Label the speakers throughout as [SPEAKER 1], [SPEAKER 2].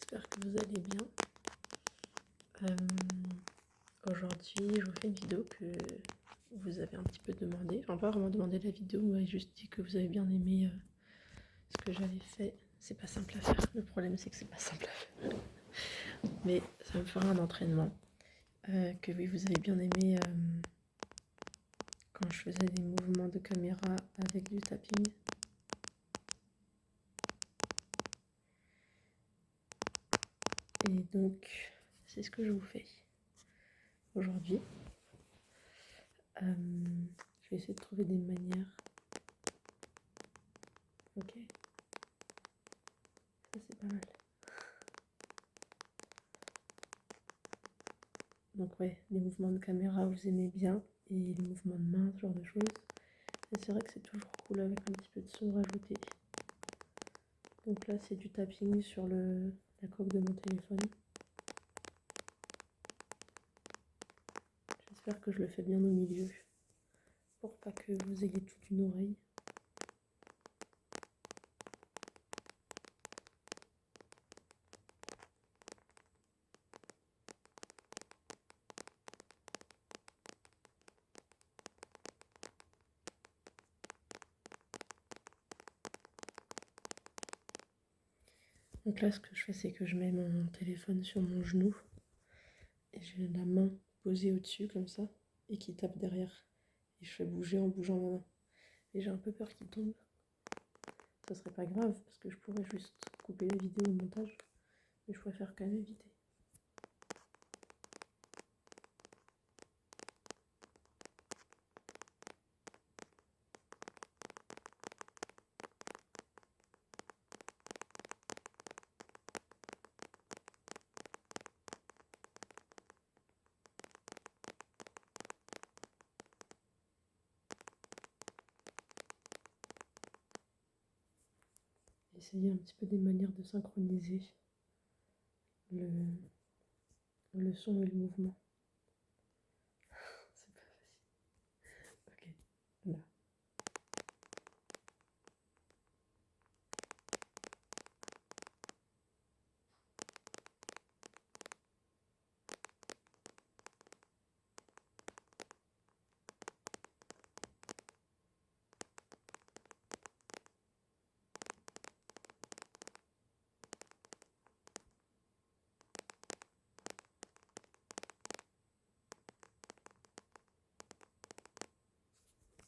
[SPEAKER 1] j'espère que vous allez bien. Aujourd'hui, je vous fais une vidéo que vous avez un petit peu demandé. Enfin, pas vraiment demandé la vidéo, vous m'avez juste dit que vous avez bien aimé ce que j'avais fait. C'est pas simple à faire. Le problème, c'est que c'est pas simple à faire. Mais ça me fera un entraînement. Que oui, vous avez bien aimé quand je faisais des mouvements de caméra avec du tapping. Et donc, c'est ce que je vous fais aujourd'hui. Je vais essayer de trouver des manières. Ok. Ça, c'est pas mal. Donc ouais, les mouvements de caméra, vous aimez bien. Et les mouvements de main, ce genre de choses. Et c'est vrai que c'est toujours cool avec un petit peu de son rajouté. Donc là, c'est du tapping sur la coque de mon téléphone. J'espère que je le fais bien au milieu. Pour pas que vous ayez toute une oreille. Donc là, ce que je fais, c'est que je mets mon téléphone sur mon genou. Et j'ai la main posée au-dessus, comme ça. Et qui tape derrière. Et je fais bouger en bougeant ma main. Et j'ai un peu peur qu'il tombe. Ça serait pas grave, parce que je pourrais juste couper la vidéo au montage. Mais je préfère quand même éviter. Essayer un petit peu des manières de synchroniser le son et le mouvement. C'est pas facile. Ok, là.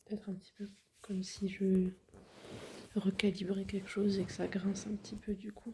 [SPEAKER 1] Peut-être un petit peu comme si je recalibrais quelque chose et que ça grince un petit peu du coup.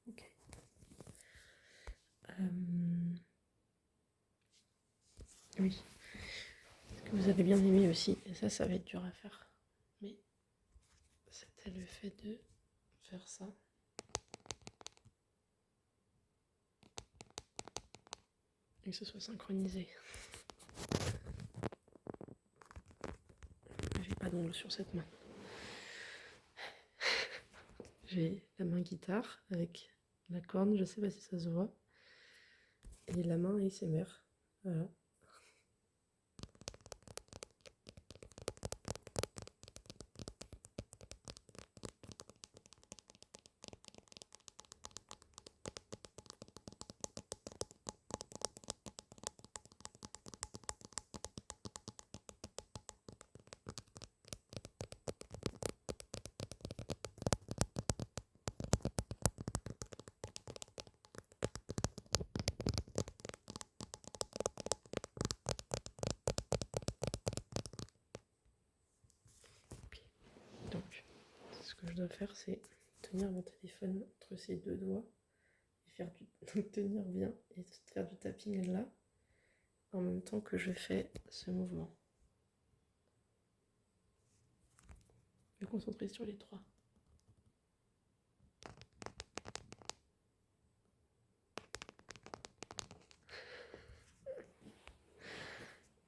[SPEAKER 1] Ok. Oui. Ce que vous avez bien aimé aussi, et ça va être dur à faire, mais c'était le fait de faire ça. Et que ce soit synchronisé. J'ai pas d'ongle sur cette main. J'ai la main guitare avec la corne, je sais pas si ça se voit. Et la main ASMR. Voilà. dois faire, c'est tenir mon téléphone entre ses deux doigts et faire donc tenir bien et faire du tapping là en même temps que je fais ce mouvement. Je vais me concentrer sur les trois.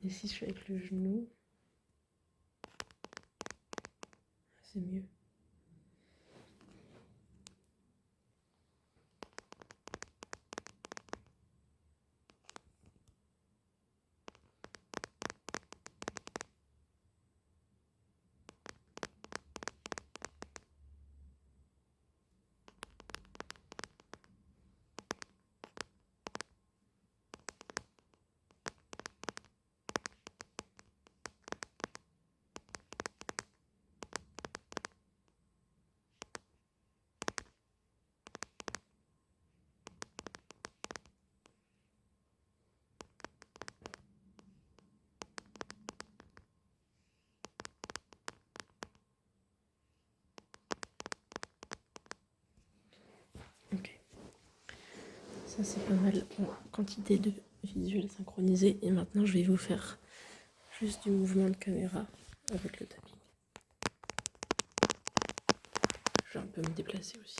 [SPEAKER 1] Et si je fais avec le genou, c'est mieux. Ok. Ça c'est pas mal en quantité de visuels synchronisés. Et maintenant je vais vous faire juste du mouvement de caméra avec le tapping. Je vais un peu me déplacer aussi.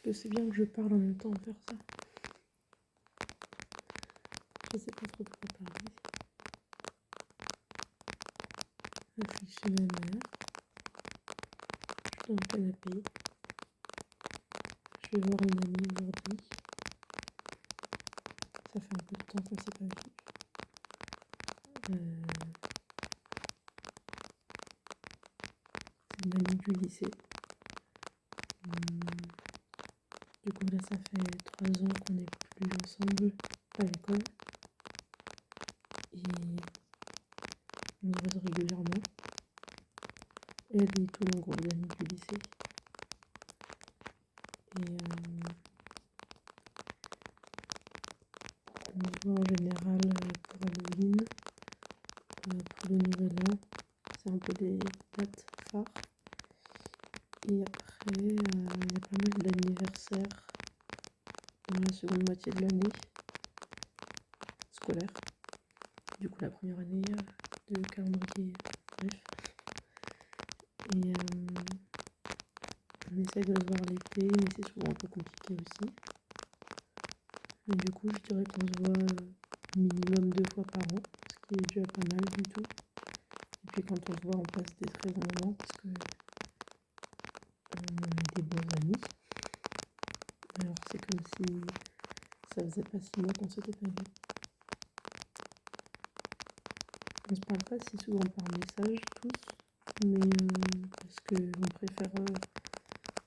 [SPEAKER 1] Que c'est bien que je parle en même temps à faire ça. Je sais pas trop de quoi parler. Afficher ma mère. Je suis dans le canapé. Je vais voir une amie aujourd'hui. Ça fait un peu de temps qu'on s'est pas vu. C'est une amie du lycée. Du coup là ça fait 3 ans qu'on n'est plus ensemble à l'école. Et on se voit régulièrement. Et elle est tout mon groupe d'amis du lycée. Et on se voit en général pour Halloween, pour de Nouvel An. C'est un peu les dates phares. Et après, il y a pas mal d'anniversaires dans la seconde moitié de l'année scolaire. Du coup, la première année de calendrier, bref. Et on essaie de se voir l'été, mais c'est souvent un peu compliqué aussi. Et du coup, je dirais qu'on se voit minimum 2 fois par an, ce qui est déjà pas mal du tout. Et puis quand on se voit, on passe des très bons moments parce que on est des bons amis. Alors c'est comme si ça faisait pas 6 mois qu'on s'était pas vu. On se parle pas si souvent par message tous, mais parce qu'on préfère,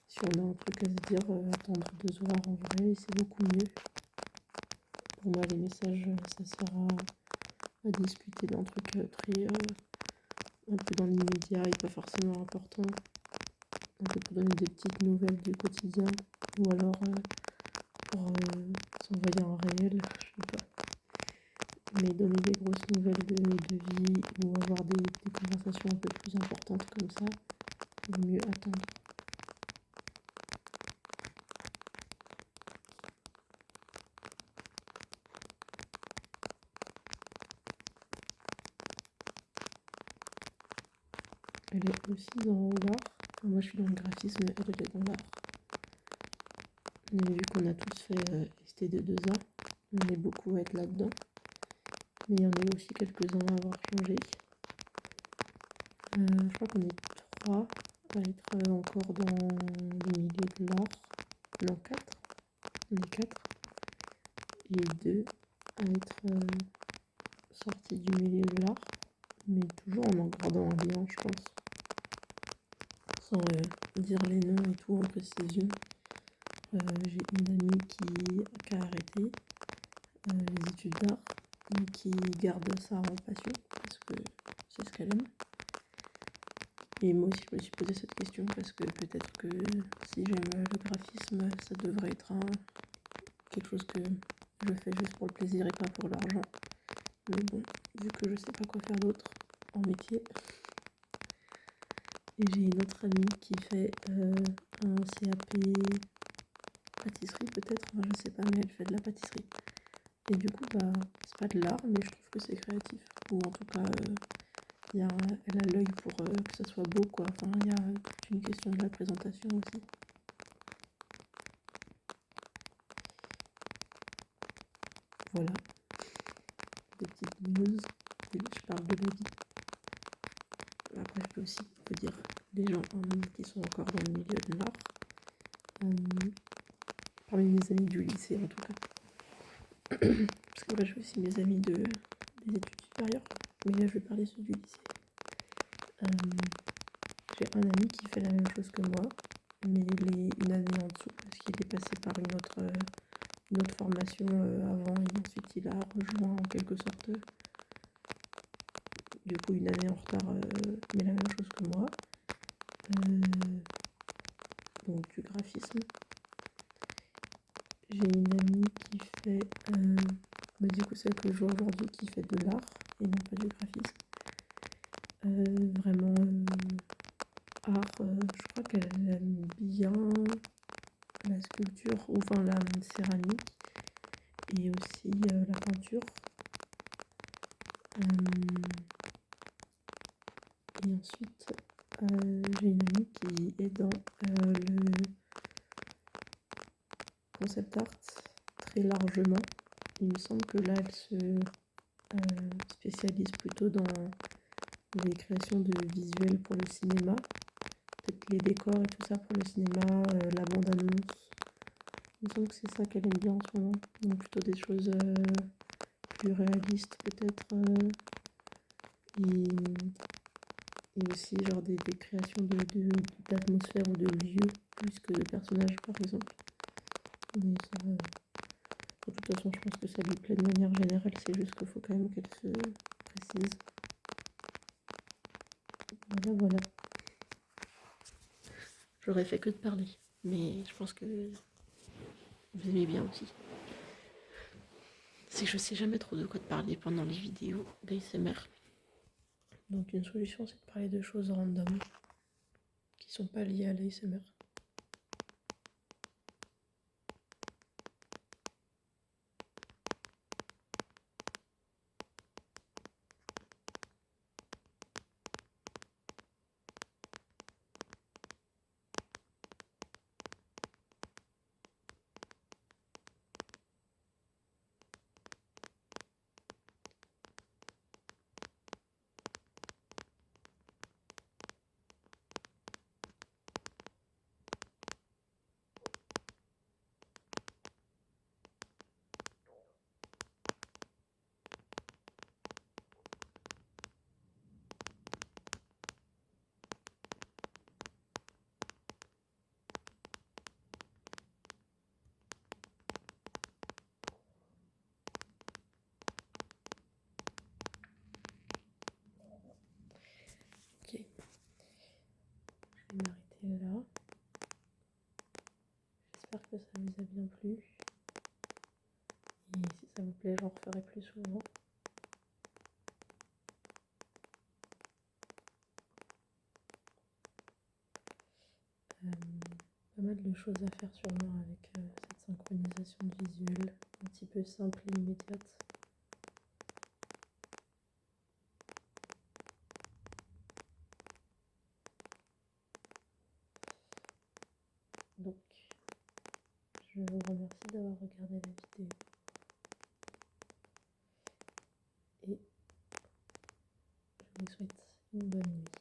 [SPEAKER 1] si on a un truc à se dire, attendre de se voir en vrai, et c'est beaucoup mieux. Pour moi, les messages, ça sert à discuter d'un truc très un peu dans l'immédiat et pas forcément important. Un peu pour donner des petites nouvelles du quotidien, ou alors pour s'envoyer un réel, je sais pas. Mais donner des grosses nouvelles de vie ou avoir des conversations un peu plus importantes comme ça, il vaut mieux attendre. Elle est aussi dans l'art. Enfin, moi je suis dans le graphisme, elle est dans l'art. Mais vu qu'on a tous fait ST2A, on est beaucoup à être là-dedans. Mais il y en a aussi quelques-uns à avoir changé. Je crois qu'on est 3 à être encore dans le milieu de l'art. Non, 4. On est 4. Et 2 à être sortis du milieu de l'art. Mais toujours en gardant un lien, je pense. Sans dire les noms et tout en précision. J'ai une amie qui a arrêté les études d'art, mais qui garde ça en passion, parce que c'est ce qu'elle aime. Et moi aussi, je me suis posé cette question, parce que peut-être que si j'aime le graphisme, ça devrait être quelque chose que je fais juste pour le plaisir et pas pour l'argent. Mais bon, vu que je sais pas quoi faire d'autre en métier. Et j'ai une autre amie qui fait un CAP pâtisserie peut-être, enfin, je sais pas, mais elle fait de la pâtisserie. Et du coup, bah, c'est pas de l'art, mais je trouve que c'est créatif. Ou en tout cas, elle a l'œil pour que ça soit beau, quoi. Enfin, il y a toute une question de la présentation aussi. Voilà. Des petites news. Je parle de la vie. Après, je peux aussi vous dire des gens qui sont encore dans le milieu de l'art. Parmi mes amis du lycée, en tout cas. Parce que là, j'ai aussi mes amis des études supérieures. Mais là, je vais parler ceux du lycée. J'ai un ami qui fait la même chose que moi, mais il est une année en dessous parce qu'il est passé par une autre formation avant et ensuite il a rejoint en quelque sorte du coup une année en retard mais la même chose que moi. Donc du graphisme. J'ai une amie qui fait du coup celle que je vois aujourd'hui qui fait de l'art et non pas du graphisme. Vraiment art, je crois qu'elle aime bien la sculpture, ou enfin la céramique, et aussi la peinture. Et ensuite, j'ai une amie qui est dans le concept art très largement. Il me semble que là, elle se spécialise plutôt dans les créations de visuels pour le cinéma. Peut-être les décors et tout ça pour le cinéma, la bande-annonce. Il me semble que c'est ça qu'elle aime bien en ce moment. Donc plutôt des choses plus réalistes peut-être. Et aussi genre des créations d'atmosphère ou de lieux plus que de personnages par exemple. Mais ça, de toute façon je pense que ça lui plaît de manière générale, c'est juste qu'il faut quand même qu'elle se précise. Voilà. J'aurais fait que de parler, mais je pense que vous aimez bien aussi. C'est que je sais jamais trop de quoi te parler pendant les vidéos d'ASMR. Donc une solution, c'est de parler de choses random qui sont pas liées à l'ASMR. Ok, je vais m'arrêter là. J'espère que ça vous a bien plu. Et si ça vous plaît, j'en referai plus souvent. Pas mal de choses à faire sûrement avec cette synchronisation de visuel, un petit peu simple et immédiate. Donc, je vous remercie d'avoir regardé la vidéo et je vous souhaite une bonne nuit.